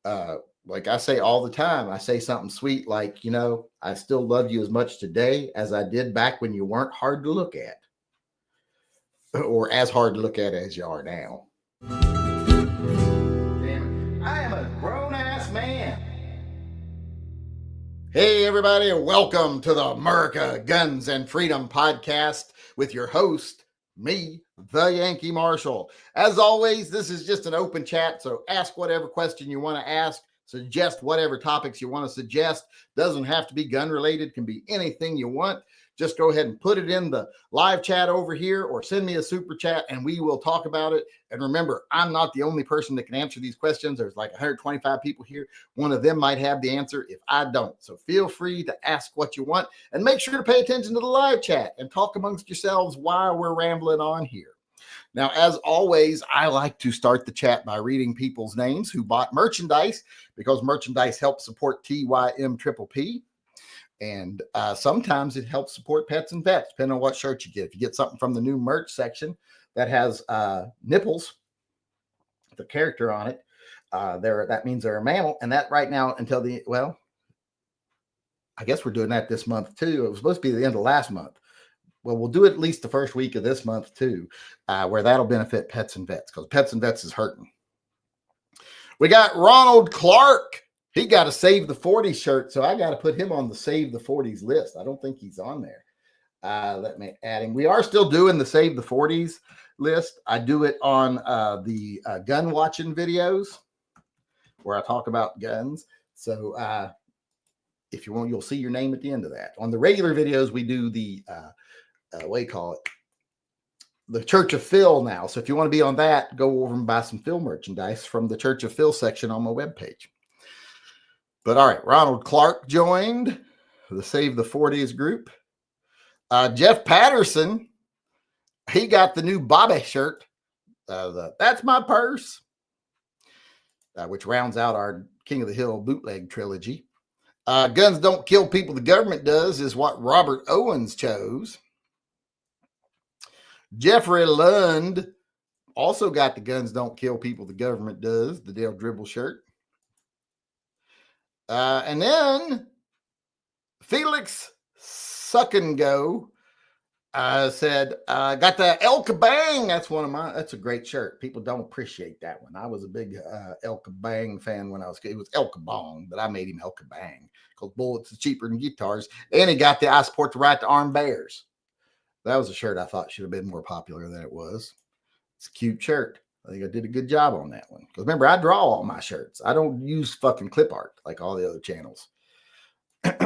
Like I say all the time, I say something sweet like, I still love you as much today as I did back when you weren't hard to look at, or as hard to look at as you are now. I am a grown-ass man. Hey, everybody, and welcome to the MURCA Guns and Freedom podcast with your host, me, the Yankee Marshal. As always, this is just an open chat, so ask whatever question you want to ask. Suggest whatever topics you want to suggest. Doesn't have to be gun related, can be anything you want. Just go ahead and put it in the live chat over here or send me a super chat and we will talk about it. And remember, I'm not the only person that can answer these questions. There's like 125 people here. One of them might have the answer if I don't. So feel free to ask what you want and make sure to pay attention to the live chat and talk amongst yourselves while we're rambling on here. Now, as always, I like to start the chat by reading people's names who bought merchandise because merchandise helps support TYMP. And sometimes it helps support Pets and Vets, depending on what shirt you get. If you get something from the new merch section that has nipples, the character on it, that means they're a mammal. And that right now until I guess we're doing that this month too. It was supposed to be the end of last month. Well, we'll do it at least the first week of this month too, where that'll benefit Pets and Vets because Pets and Vets is hurting. We got Ronald Clark. He got a Save the 40s shirt, so I got to put him on the Save the 40s list. I don't think he's on there. Let me add him. We are still doing the Save the 40s list. I do it on the gun watching videos where I talk about guns. So if you want, you'll see your name at the end of that. On the regular videos, we do the, what do you call it? The Church of Phil now. So if you want to be on that, go over and buy some Phil merchandise from the Church of Phil section on my webpage. But all right, Ronald Clark joined the Save the 40s group. Jeff Patterson, he got the new Bobby shirt. That's my purse, which rounds out our King of the Hill bootleg trilogy. Guns Don't Kill People, the Government Does is what Robert Owens chose. Jeffrey Lund also got the Guns Don't Kill People, the Government Does, the Dale Dribble shirt. And then Felix Suckengo said, got the El Kabang. That's a great shirt. People don't appreciate that one. I was a big El Kabang fan when I was, it was El Kabong, but I made him El Kabang because bullets are cheaper than guitars. And he got the I Support the Right to Arm Bears. That was a shirt I thought should have been more popular than it was. It's a cute shirt. I think I did a good job on that one. Because remember, I draw all my shirts. I don't use fucking clip art like all the other channels.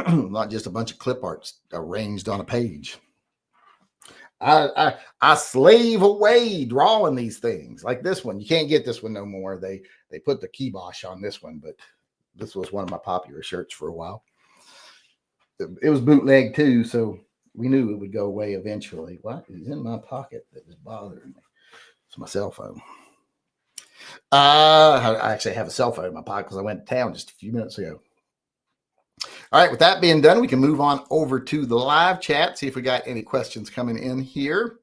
Not just a bunch of clip arts arranged on a page. I slave away drawing these things. Like this one. You can't get this one no more. They put the kibosh on this one, but this was one of my popular shirts for a while. It was bootleg too, so we knew it would go away eventually. What is in my pocket that is bothering me? It's my cell phone. I actually have a cell phone in my pocket because I went to town just a few minutes ago. All right, with that being done, we can move on over to the live chat, see if we got any questions coming in here.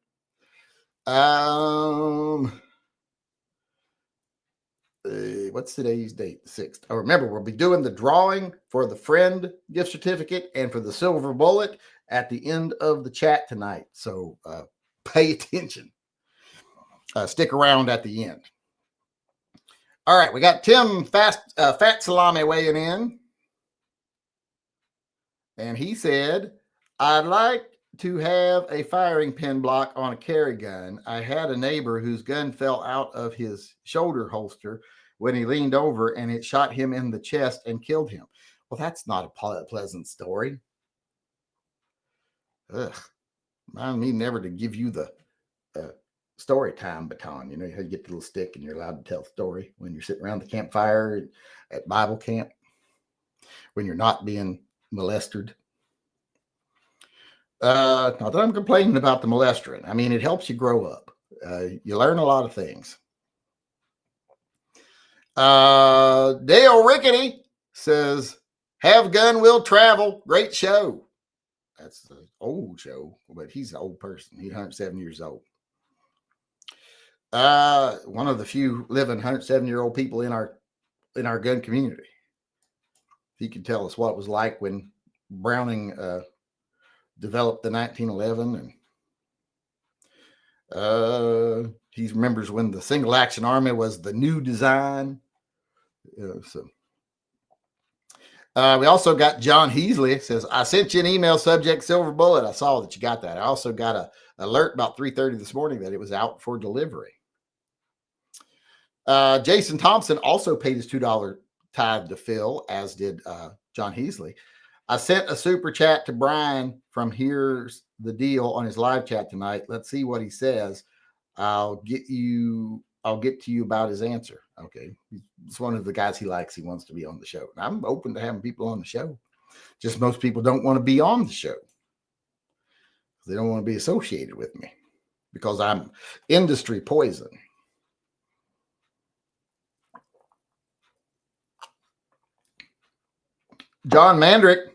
What's today's date? The 6th. Oh, remember, we'll be doing the drawing for the friend gift certificate and for the silver bullet at the end of the chat tonight. So pay attention. Stick around at the end. All right, we got Tim Fat Salami weighing in. And he said, I'd like to have a firing pin block on a carry gun. I had a neighbor whose gun fell out of his shoulder holster when he leaned over and it shot him in the chest and killed him. Well, that's not a pleasant story. Ugh. Remind me never to give you the story time baton. You know how you get the little stick and you're allowed to tell a story when you're sitting around the campfire at Bible camp, when you're not being molested. Not that I'm complaining about the molestering. I mean, it helps you grow up. You learn a lot of things. Dale Rickety says, have gun will travel. Great show. That's an old show, but he's an old person. He's 107 years old. One of the few living 107-year-old people in our in our gun community. He can tell us what it was like when Browning developed the 1911, and he remembers when the single action army was the new design. We also got John Heasley says, I sent you an email subject Silver Bullet. I saw that you got that. I also got an alert about 3:30 this morning that it was out for delivery. Jason Thompson also paid his $2 tithe to Phil, as did John Heasley. I sent a super chat to Brian from Here's the Deal on his live chat tonight. Let's see what he says. I'll get to you about his answer. Okay. It's one of the guys he likes. He wants to be on the show. And I'm open to having people on the show. Just most people don't want to be on the show. They don't want to be associated with me because I'm industry poison. John Mandrick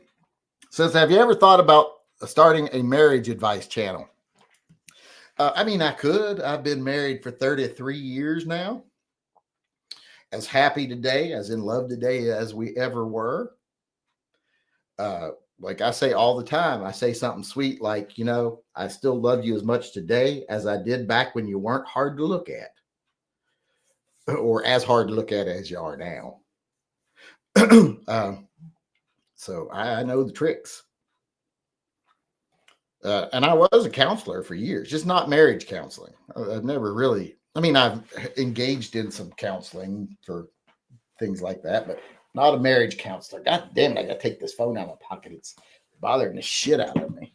says, have you ever thought about starting a marriage advice channel? I could. I've been married for 33 years now. As happy today, as in love today as we ever were. Like I say all the time, I say something sweet like, I still love you as much today as I did back when you weren't hard to look at. Or as hard to look at as you are now. So I know the tricks. And I was a counselor for years, just not marriage counseling. I've never really, I've engaged in some counseling for things like that, but not a marriage counselor. God damn it, I got to take this phone out of my pocket. It's bothering the shit out of me.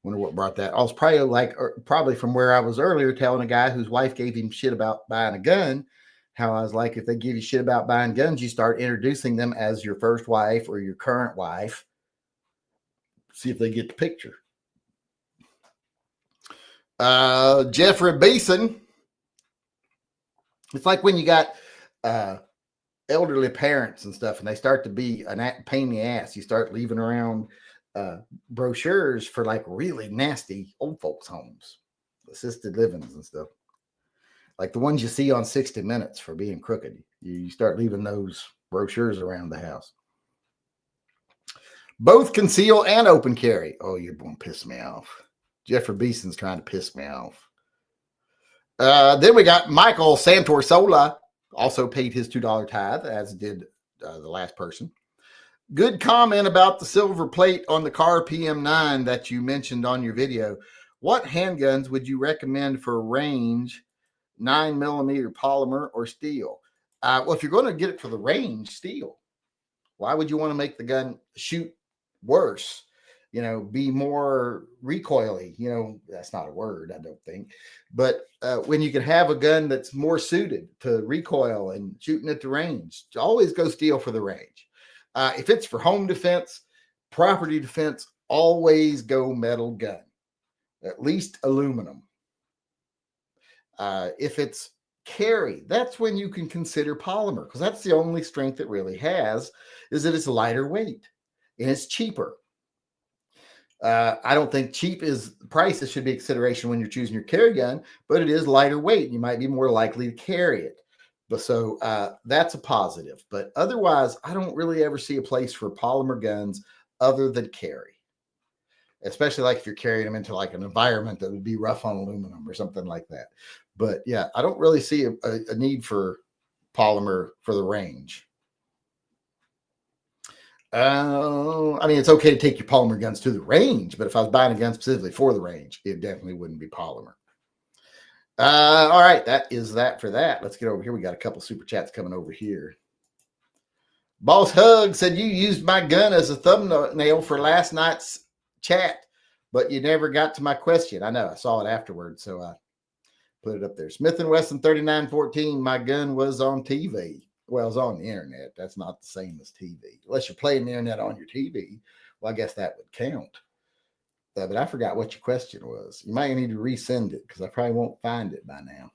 Wonder what brought that. I was probably from where I was earlier telling a guy whose wife gave him shit about buying a gun. How I was like, if they give you shit about buying guns, you start introducing them as your first wife or your current wife. See if they get the picture. Jeffrey Beeson. It's like when you got elderly parents and stuff, and they start to be a pain in the ass. You start leaving around brochures for like really nasty old folks' homes, assisted livings and stuff. Like the ones you see on 60 Minutes for being crooked. You start leaving those brochures around the house. Both conceal and open carry. Oh, you're going to piss me off. Jeffrey Beeson's trying to piss me off. Then we got Michael Santorsola, also paid his $2 tithe, as did the last person. Good comment about the silver plate on the car PM9 that you mentioned on your video. What handguns would you recommend for range? 9mm polymer or steel? Well, if you're going to get it for the range, steel. Why would you want to make the gun shoot worse? Be more recoily. That's not a word, I don't think. But when you can have a gun that's more suited to recoil and shooting at the range, always go steel for the range. If it's for home defense, property defense, always go metal gun, at least aluminum. If it's carry, that's when you can consider polymer, because that's the only strength it really has, is that it's lighter weight and it's cheaper. I don't think cheap is price. It should be a consideration when you're choosing your carry gun, but it is lighter weight. You might be more likely to carry it. But so that's a positive. But otherwise, I don't really ever see a place for polymer guns other than carry. Especially like if you're carrying them into like an environment that would be rough on aluminum or something like that. But yeah, I don't really see a need for polymer for the range. It's okay to take your polymer guns to the range, but if I was buying a gun specifically for the range, it definitely wouldn't be polymer. All right, that is that for that. Let's get over here. We got a couple super chats coming over here. Boss Hug said, you used my gun as a thumbnail for last night's chat, but you never got to my question. I know, I saw it afterwards, so I put it up there. Smith & Wesson 3914, my gun was on TV. Well, it's on the internet. That's not the same as TV. Unless you're playing the internet on your TV, well, I guess that would count. But I forgot what your question was. You might need to resend it because I probably won't find it by now.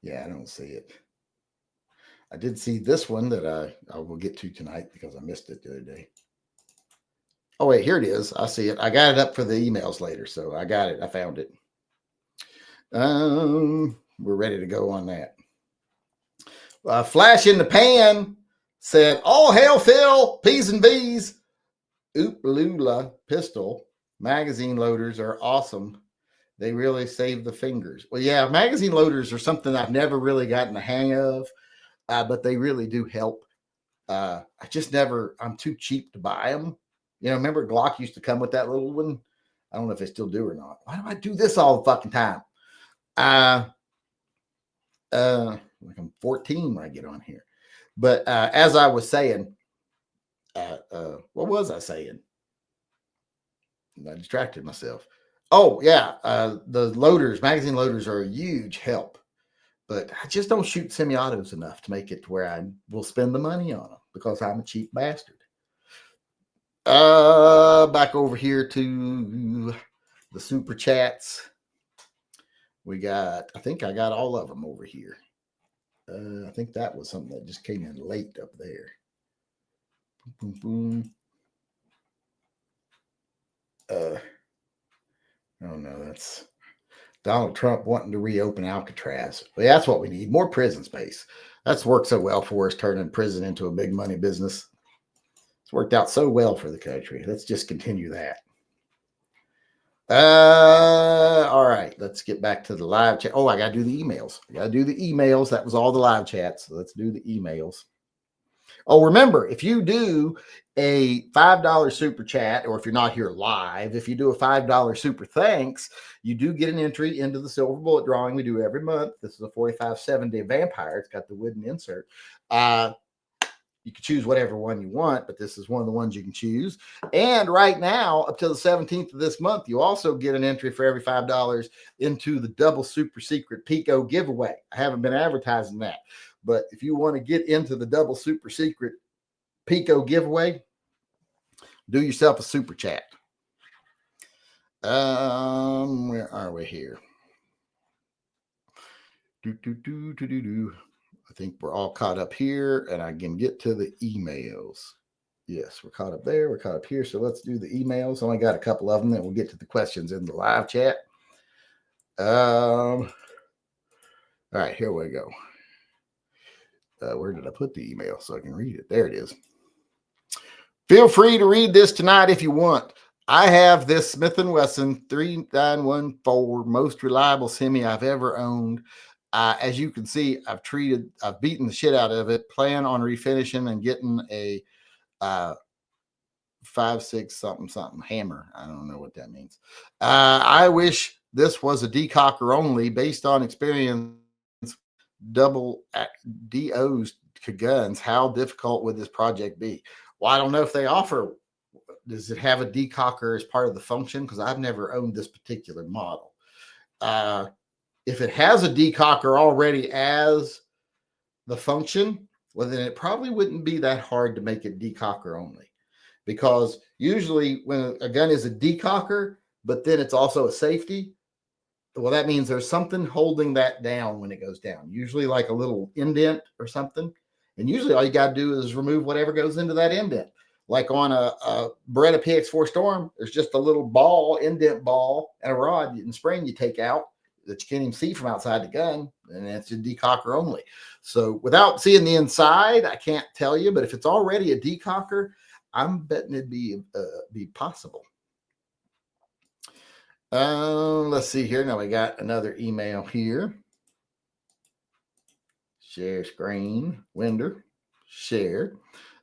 Yeah, I don't see it. I did see this one that I will get to tonight because I missed it the other day. Oh, wait, here it is. I see it. I got it up for the emails later. So I got it. I found it. We're ready to go on that. Flash in the Pan said, "All hail Phil, P's and B's. Oop-lula pistol magazine loaders are awesome. They really save the fingers." Well, yeah, magazine loaders are something I've never really gotten the hang of, but they really do help. I just never, I'm too cheap to buy them. You know, remember Glock used to come with that little one? I don't know if they still do or not. Why do I do this all the fucking time? Like I'm 14 when I get on here. But as I was saying, what was I saying? I distracted myself. Oh, yeah. The loaders, magazine loaders are a huge help. But I just don't shoot semi-autos enough to make it to where I will spend the money on them because I'm a cheap bastard. Back over here to the super chats. We got, I think I got all of them over here. I think that was something that just came in late up there. Boom, boom, boom. Oh no, that's Donald Trump wanting to reopen Alcatraz. Well, that's what we need. More prison space. That's worked so well for us, turning prison into a big money business. It's worked out so well for the country. Let's just continue that. All right. Let's get back to the live chat. Oh, I got to do the emails. That was all the live chats. So let's do the emails. Oh, remember, if you do a $5 super chat, or if you're not here live, if you do a $5 super thanks, you do get an entry into the silver bullet drawing we do every month. This is a 4570 vampire. It's got the wooden insert. You can choose whatever one you want, but this is one of the ones you can choose. And right now, up till the 17th of this month, you also get an entry for every $5 into the double super secret Pico giveaway. I haven't been advertising that, but if you want to get into the double super secret Pico giveaway, do yourself a super chat. Where are we here? I think we're all caught up here, and I can get to the emails. Yes, we're caught up there. We're caught up here. So let's do the emails. Only got a couple of them. Then we'll get to the questions in the live chat. All right, here we go. Where did I put the email so I can read it? There it is. Feel free to read this tonight if you want. I have this Smith & Wesson 3914, most reliable semi I've ever owned. As you can see, I've beaten the shit out of it. Plan on refinishing and getting a 5.6 something hammer. I don't know what that means. I wish this was a decocker only, based on experience. Double DOs to guns. How difficult would this project be? Well, I don't know if they offer. Does it have a decocker as part of the function? Because I've never owned this particular model. If it has a decocker already as the function, well, then it probably wouldn't be that hard to make it decocker only. Because usually when a gun is a decocker, but then it's also a safety, well, that means there's something holding that down when it goes down, usually like a little indent or something. And usually all you got to do is remove whatever goes into that indent. Like on a Beretta PX4 Storm, there's just a little ball, indent ball, and a rod and spring you take out that you can't even see from outside the gun, and it's a decocker only. So without seeing the inside, I can't tell you, but if it's already a decocker, I'm betting it'd be possible. Let's see here. Now we got another email here. Share screen, Winder, share.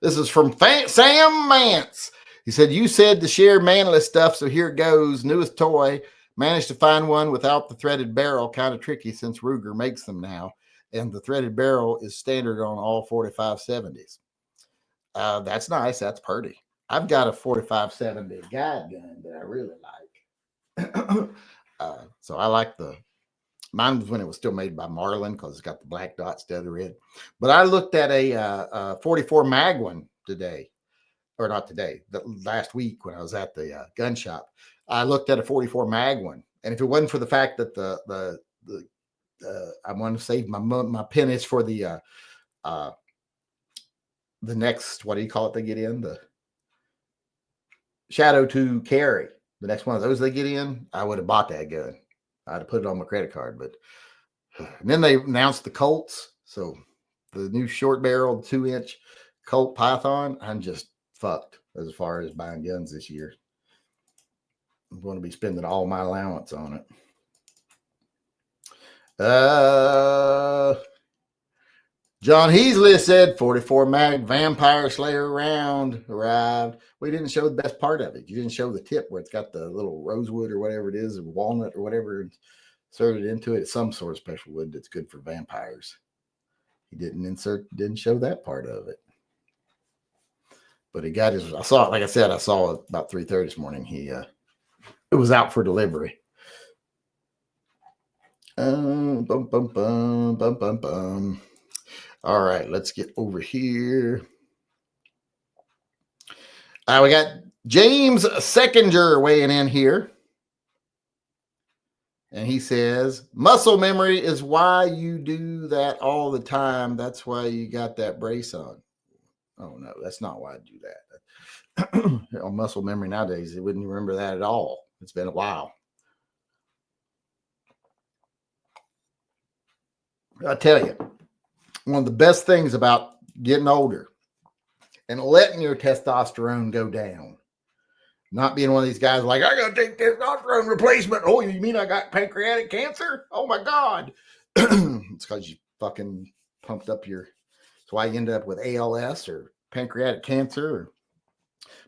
This is from Sam Mance. He said, "You said to share manless stuff, so here goes. Newest toy. Managed to find one without the threaded barrel. Kind of tricky since Ruger makes them now, and the threaded barrel is standard on all 4570s. That's nice. That's pretty. I've got a 4570 guide gun that I really like. So I like mine was when it was still made by Marlin, because it's got the black dots instead of the red. But I looked at a 44 mag one today, or not today, last week when I was at the gun shop. I looked at a 44 mag one, and if it wasn't for the fact that I want to save my pennies for the next, what do you call it? They get in the Shadow 2 carry, the next one of those they get in, I would have bought that gun. I'd have put it on my credit card. But and then they announced the Colts. So the new short barreled 2-inch Colt Python, I'm just fucked as far as buying guns this year. I'm going to be spending all my allowance on it. John Heasley said 44 mag Vampire Slayer round arrived. We didn't show the best part of it. You didn't show the tip where it's got the little rosewood or whatever it is, or walnut or whatever inserted into it. It's some sort of special wood that's good for vampires. He didn't show that part of it. But he got his, I saw it, like I said, I saw it about 3:30 this morning. It was out for delivery. Bum, bum, bum, bum, bum, bum. All right, let's get over here. We got James Seckinger weighing in here. And he says, muscle memory is why you do that all the time. That's why you got that brace on. Oh, no, that's not why I do that. On muscle memory nowadays, they wouldn't remember that at all. It's been a while. I tell you, one of the best things about getting older and letting your testosterone go down, not being one of these guys like, I got to take testosterone replacement. Oh, you mean I got pancreatic cancer? Oh, my God. It's because you fucking pumped up your, that's why you end up with ALS or pancreatic cancer.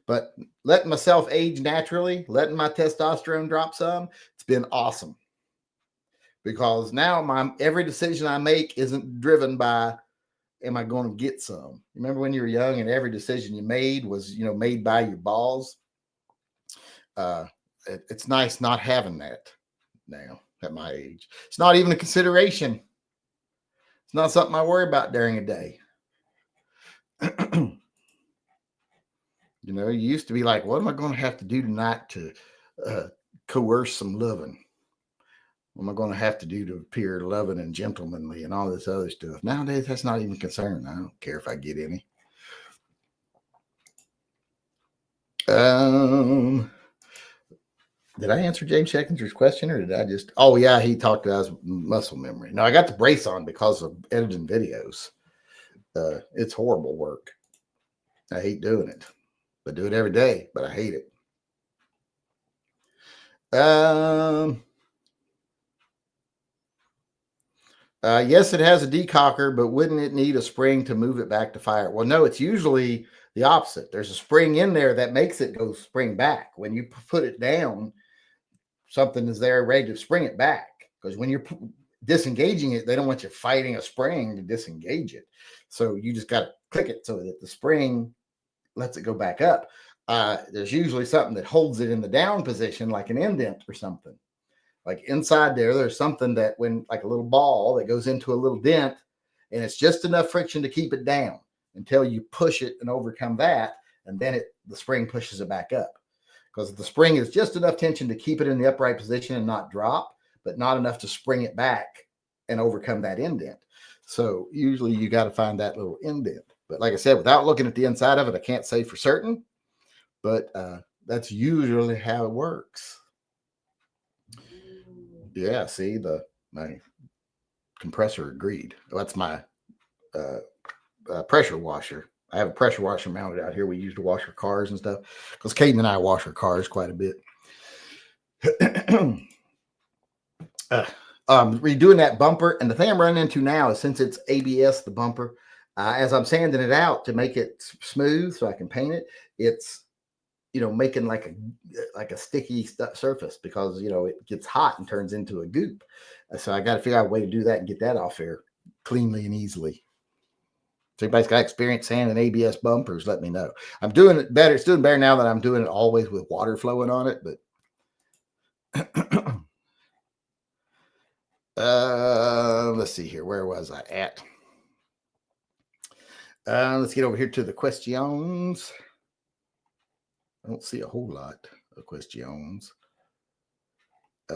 But letting myself age naturally, letting my testosterone drop some, it's been awesome. Because now every decision I make isn't driven by, am I going to get some? Remember when you were young and every decision you made was, made by your balls? It's nice not having that now at my age. It's not even a consideration. It's not something I worry about during a day. You used to be like, what am I going to have to do tonight to coerce some loving? What am I going to have to do to appear loving and gentlemanly and all this other stuff? Nowadays, that's not even a concern. I don't care if I get any. Did I answer James Scheckinger's question or did I just? Oh, yeah, he talked about his muscle memory. No, I got the brace on because of editing videos. It's horrible work. I hate doing it. I do it every day, but I hate it. Yes, it has a decocker, but wouldn't it need a spring to move it back to fire? Well, no, it's usually the opposite. There's a spring in there that makes it go spring back. When you put it down, something is there ready to spring it back. Because when you're disengaging it, they don't want you fighting a spring to disengage it. So you just got to click it so that the spring lets it go back up. There's usually something that holds it in the down position, like an indent or something. Like inside there's something that like a little ball that goes into a little dent, and it's just enough friction to keep it down until you push it and overcome that, and then the spring pushes it back up. Because the spring is just enough tension to keep it in the upright position and not drop, but not enough to spring it back and overcome that indent. So usually you got to find that little indent. But like I said, without looking at the inside of it, I can't say for certain, but that's usually how it works. Yeah, see, my compressor agreed. That's my pressure washer. I have a pressure washer mounted out here we use to wash our cars and stuff, because Caden and I wash our cars quite a bit. Redoing that bumper, and the thing I'm running into now is, since it's ABS, the bumper, as I'm sanding it out to make it smooth so I can paint it, it's making like a sticky surface, because it gets hot and turns into a goop. So I got to figure out a way to do that and get that off there cleanly and easily. So anybody's got experience sanding ABS bumpers, let me know. I'm doing it better. It's doing better now that I'm doing it always with water flowing on it. But let's see here. Where was I at? Let's get over here to the questions. I don't see a whole lot of questions.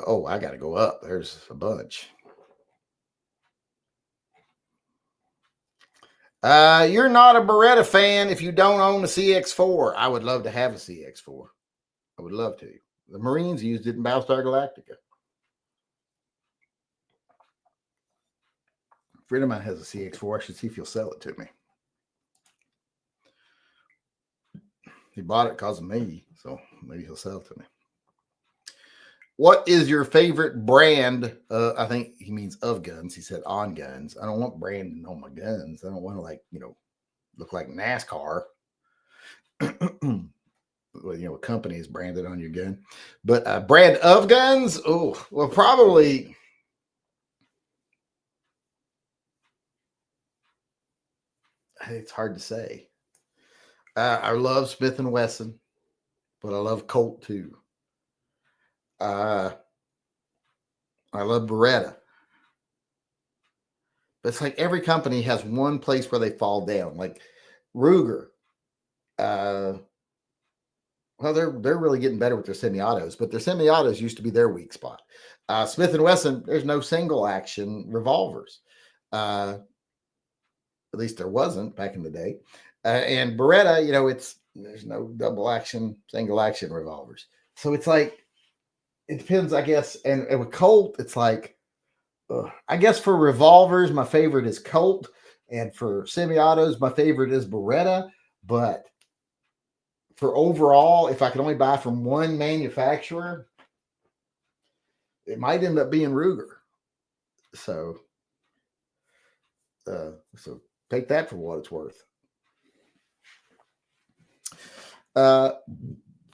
Oh, I got to go up. There's a bunch. You're not a Beretta fan if you don't own a CX4. I would love to have a CX4. I would love to. The Marines used it in Battlestar Galactica. A friend of mine has a CX4. I should see if he'll sell it to me. He bought it because of me, so maybe he'll sell it to me. What is your favorite brand? I think he means of guns. He said on guns. I don't want branding on my guns. I don't want to, like, look like NASCAR. Well, a company is branded on your gun. But brand of guns? Oh, well, probably. It's hard to say. I love Smith & Wesson, but I love Colt too. I love Beretta. But it's like every company has one place where they fall down. Like Ruger. Well, they're really getting better with their semi-autos, but their semi-autos used to be their weak spot. Smith & Wesson, there's no single action revolvers. At least there wasn't back in the day. And Beretta, there's no double action, single action revolvers. So it's like, it depends, I guess. And with Colt, it's like, I guess for revolvers, my favorite is Colt. And for semi-autos, my favorite is Beretta. But for overall, if I could only buy from one manufacturer, it might end up being Ruger. So take that for what it's worth.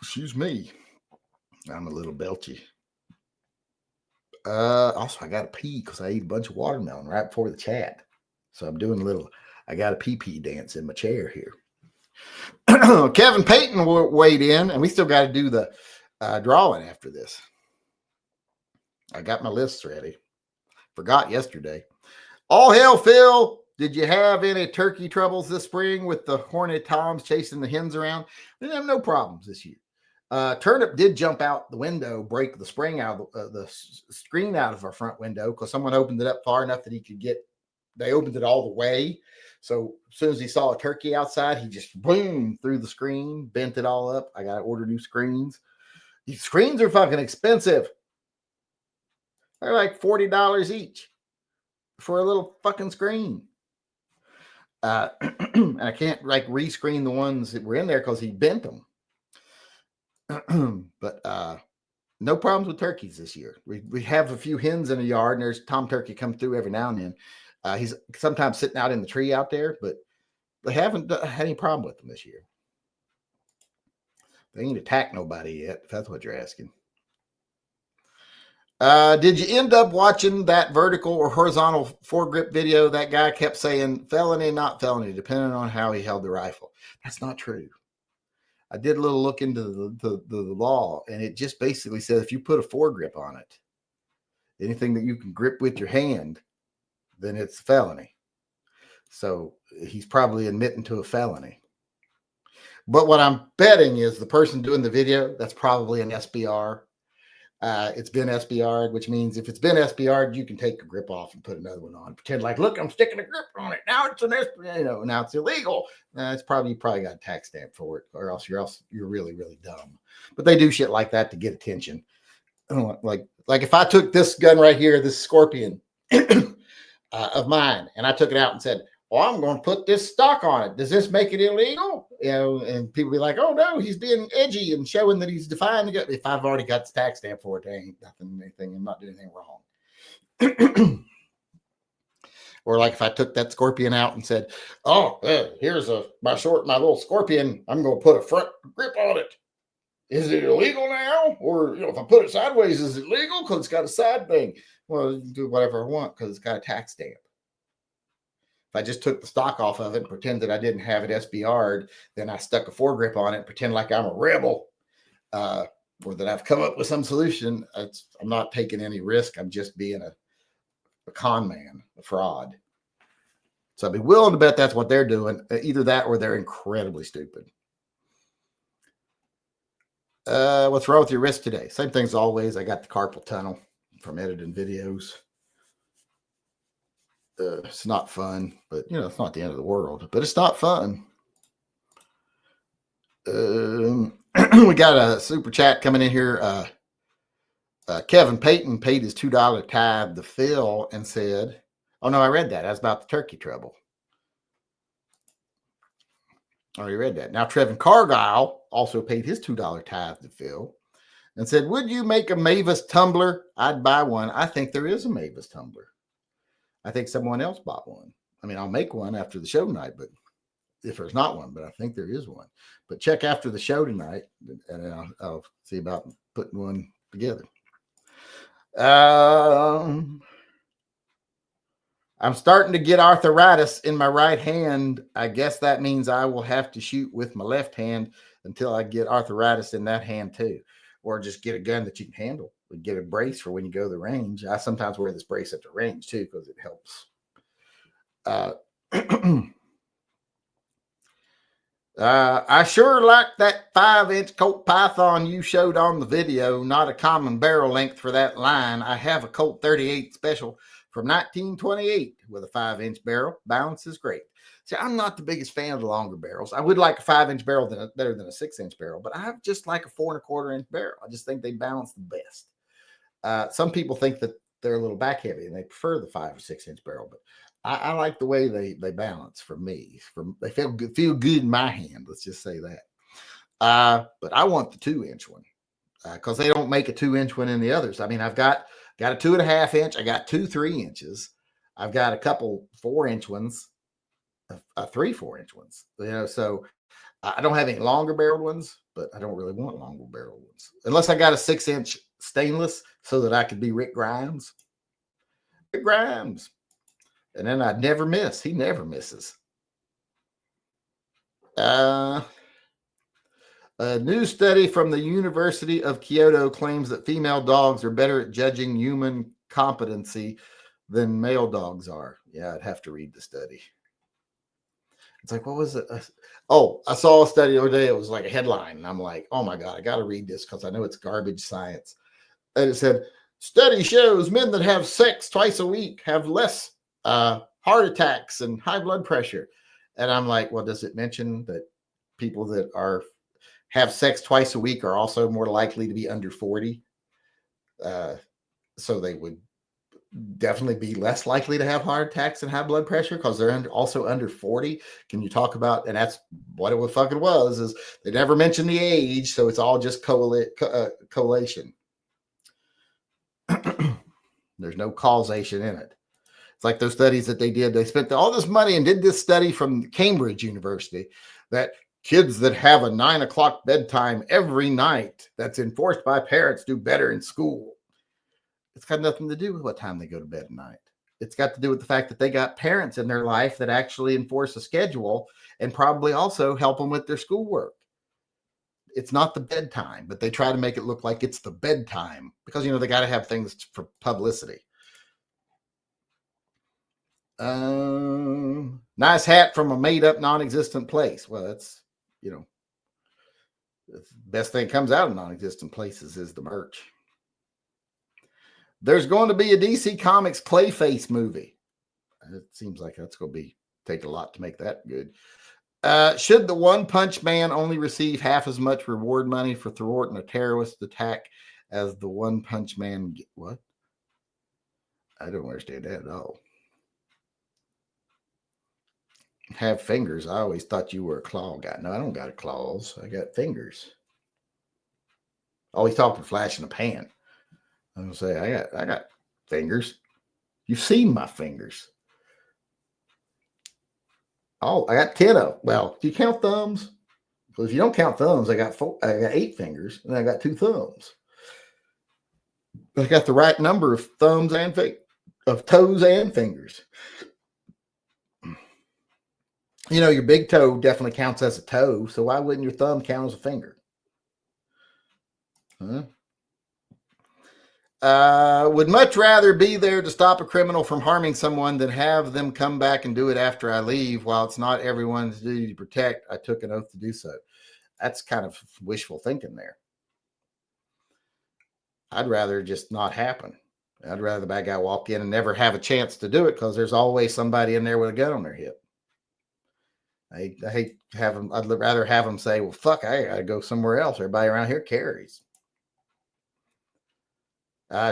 Excuse me. I'm a little belchy. Also, I got to pee because I ate a bunch of watermelon right before the chat. So I'm doing I got a pee dance in my chair here. Kevin Payton weighed in, and we still got to do the drawing after this. I got my lists ready. Forgot yesterday. All hail, Phil. Did you have any turkey troubles this spring with the horned toms chasing the hens around? We didn't have no problems this year. Turnip did jump out the window, break the spring out of the screen out of our front window because someone opened it up far enough that they opened it all the way. So as soon as he saw a turkey outside, he just boom through the screen, bent it all up. I got to order new screens. These screens are fucking expensive. They're like $40 each for a little fucking screen. And I can't rescreen the ones that were in there because he bent them. But no problems with turkeys this year. We have a few hens in the yard, and there's tom turkey come through every now and then. He's sometimes sitting out in the tree out there, but they haven't had any problem with them this year. They ain't attacked nobody yet, if that's what you're asking. Did you end up watching that vertical or horizontal foregrip video? That guy kept saying felony, not felony, depending on how he held the rifle. That's not true. I did a little look into the law, and it just basically says if you put a foregrip on it, anything that you can grip with your hand, then it's a felony. So he's probably admitting to a felony. But what I'm betting is the person doing the video, that's probably an SBR. It's been SBR'd, which means if it's been SBR'd, you can take a grip off and put another one on. Pretend like, look, I'm sticking a grip on it. Now it's now it's illegal. You probably got a tax stamp for it, or else you're really, really dumb. But they do shit like that to get attention. Like if I took this gun right here, this Scorpion of mine, and I took it out and said, well, I'm going to put this stock on it. Does this make it illegal? And people be like, oh, no, he's being edgy and showing that he's defying the gun. If I've already got the tax stamp for it, there ain't anything. I'm not doing anything wrong. Or like if I took that Scorpion out and said, oh, here's my little Scorpion. I'm going to put a front grip on it. Is it illegal now? Or, if I put it sideways, is it legal? Because it's got a side thing. Well, you can do whatever I want because it's got a tax stamp. If I just took the stock off of it and pretend that I didn't have it SBR'd, then I stuck a foregrip on it and pretend like I'm a rebel, or that I've come up with some solution. I'm not taking any risk. I'm just being a con man, a fraud. So I'd be willing to bet that's what they're doing. Either that or they're incredibly stupid. What's wrong with your wrist today? Same thing as always. I got the carpal tunnel from editing videos. It's not fun, but it's not the end of the world. But it's not fun. We got a super chat coming in here. Kevin Payton paid his $2 tithe to Phil and said, oh, no, I read that. That's about the turkey trouble. I already read that. Now, Trevin Cargyle also paid his $2 tithe to Phil and said, would you make a Mavis tumbler? I'd buy one. I think there is a Mavis tumbler. I think someone else bought one. I mean, I'll make one after the show tonight, but if there's not one, but I think there is one. But check after the show tonight, and I'll see about putting one together. I'm starting to get arthritis in my right hand. I guess that means I will have to shoot with my left hand until I get arthritis in that hand too, or just get a gun that you can handle. Get a brace for when you go to the range. I sometimes wear this brace at the range too because it helps. I sure like that 5-inch Colt Python you showed on the video. Not a common barrel length for that line. I have a Colt 38 Special from 1928 with a 5-inch barrel. Balance is great. See, I'm not the biggest fan of the longer barrels. I would like a 5-inch barrel better than a 6-inch barrel, but I just like a 4 1/4-inch barrel. I just think they balance the best. Some people think that they're a little back heavy and they prefer the 5 or 6-inch barrel, but I like the way they balance for me. They feel good in my hand. Let's just say that. But I want the 2-inch one because they don't make a 2-inch one in the others. I mean, I've got a 2.5-inch. I got 2 3-inches. I've got a couple 4-inch ones, 3 4-inch ones. You know, so I don't have any longer barreled ones, but I don't really want longer barreled ones unless I got a 6-inch stainless so that I could be Rick Grimes. Rick Grimes. And then I'd never miss. He never misses. A new study from the University of Kyoto claims that female dogs are better at judging human competency than male dogs are. Yeah, I'd have to read the study. It's like, what was it? Oh, I saw a study the other day. It was like a headline. And I'm like, oh my God, I got to read this because I know it's garbage science. And it said, study shows men that have sex twice a week have less heart attacks and high blood pressure. And I'm like, well, does it mention that people that have sex twice a week are also more likely to be under 40? So they would definitely be less likely to have heart attacks and high blood pressure because they're also under 40. Can you talk about, and that's what it fucking was, is they never mentioned the age. So it's all just correlation. There's no causation in it. It's like those studies that they did. They spent all this money and did this study from Cambridge University that kids that have a 9 o'clock bedtime every night that's enforced by parents do better in school. It's got nothing to do with what time they go to bed at night. It's got to do with the fact that they got parents in their life that actually enforce a schedule and probably also help them with their schoolwork. It's not the bedtime, but they try to make it look like it's the bedtime because, you know, they got to have things for publicity. Nice hat from a made-up, non-existent place. Well, that's, you know, the best thing that comes out of non-existent places is the merch. There's going to be a DC Comics Clayface movie. It seems like that's going to take a lot to make that good. Should the One Punch Man only receive half as much reward money for thwarting a terrorist attack as the One Punch Man? What? I don't understand that at all. Have fingers. I always thought you were a claw guy. No, I don't got claws. I got fingers. Always talking flash in the pan. I'm gonna say I got fingers. You've seen my fingers. Oh, I got 10 of them. Well, do you count thumbs? Because if you don't count thumbs, I got 8 fingers, and I got 2 thumbs. I got the right number of thumbs and of toes and fingers. You know, your big toe definitely counts as a toe, so why wouldn't your thumb count as a finger? Would much rather be there to stop a criminal from harming someone than have them come back and do it after I leave. While it's not everyone's duty to protect, I took an oath to do so. That's kind of wishful thinking there. I'd rather just not happen. I'd rather the bad guy walk in and never have a chance to do it because there's always somebody in there with a gun on their hip. I hate to have them. I'd rather have them say, well, fuck, I got to go somewhere else. Everybody around here carries.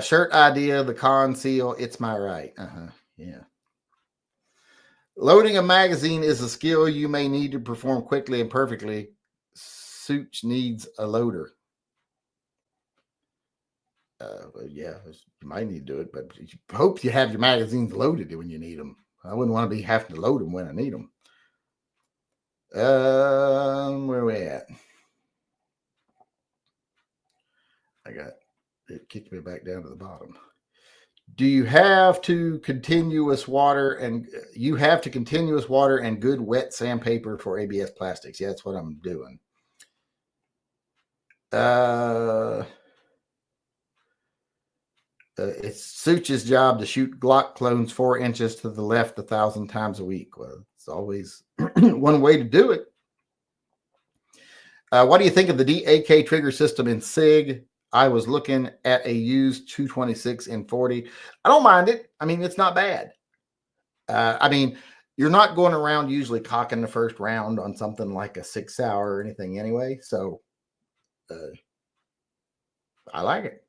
Shirt idea, the con seal. It's my right. Yeah. Loading a magazine is a skill you may need to perform quickly and perfectly. Such needs a loader. Yeah, you might need to do it, but you hope you have your magazines loaded when you need them. I wouldn't want to be having to load them when I need them. Where are we at? It kicked me back down to the bottom. Do you have to continuous water and good wet sandpaper for ABS plastics? Yeah, that's what I'm doing. It's Such's job to shoot Glock clones 4 inches to the left 1,000 times a week. Well, it's always one way to do it. What do you think of the DAK trigger system in SIG? I was looking at a used 226 in 40. I don't mind it. I mean, it's not bad. I mean, you're not going around usually cocking the first round on something like a 6 hour or anything anyway. So I like it.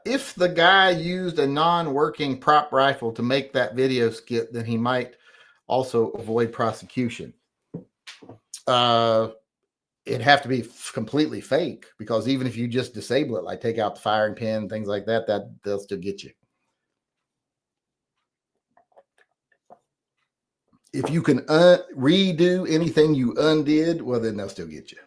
If the guy used a non-working prop rifle to make that video skit, then he might also avoid prosecution. It'd have to be completely fake, because even if you just disable it, like take out the firing pin, things like that, they'll still get you. If you can redo anything you undid, well, then they'll still get you.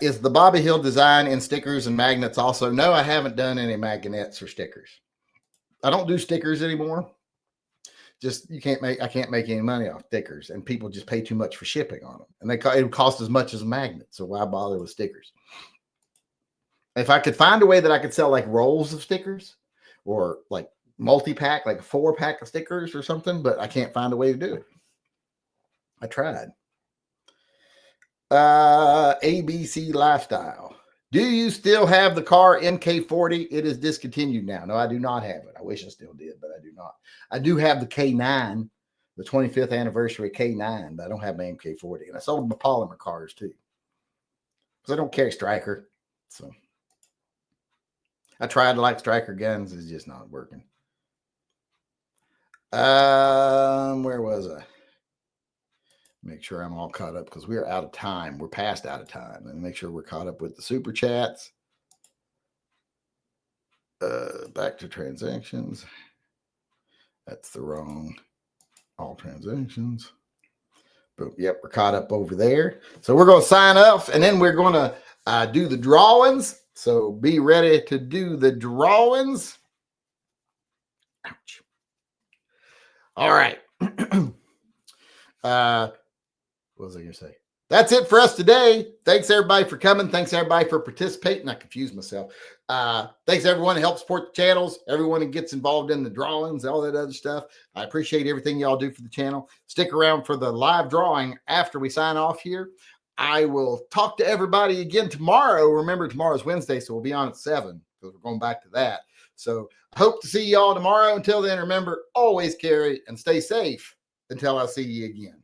Is the Bobby Hill design in stickers and magnets also? No, I haven't done any magnets or stickers. I don't do stickers anymore. Just I can't make any money off stickers, and people just pay too much for shipping on them, and it would cost as much as a magnet. So why bother with stickers? If I could find a way that I could sell like rolls of stickers, or like multi-pack, like a 4-pack of stickers or something, but I can't find a way to do it. I tried. ABC Lifestyle. Do you still have the car MK40? It is discontinued now. No, I do not have it. I wish I still did, but I do not. I do have the K9, the 25th anniversary K9, but I don't have my MK40. And I sold my polymer cars too, because I don't carry striker. So I tried to like striker guns. It's just not working. Where was I? Make sure I'm all caught up, because we're out of time. We're past out of time. And make sure we're caught up with the super chats. Back to transactions. That's the wrong. All transactions. But yep, we're caught up over there. So we're going to sign off, and then we're going to do the drawings. So be ready to do the drawings. Ouch. All right. What was I going to say? That's it for us today. Thanks everybody for coming. Thanks everybody for participating. I confused myself. Thanks everyone who helps support the channels. Everyone who gets involved in the drawings, all that other stuff. I appreciate everything y'all do for the channel. Stick around for the live drawing after we sign off here. I will talk to everybody again tomorrow. Remember, tomorrow's Wednesday, so we'll be on at 7, because we're going back to that. So I hope to see y'all tomorrow. Until then, remember, always carry and stay safe until I see you again.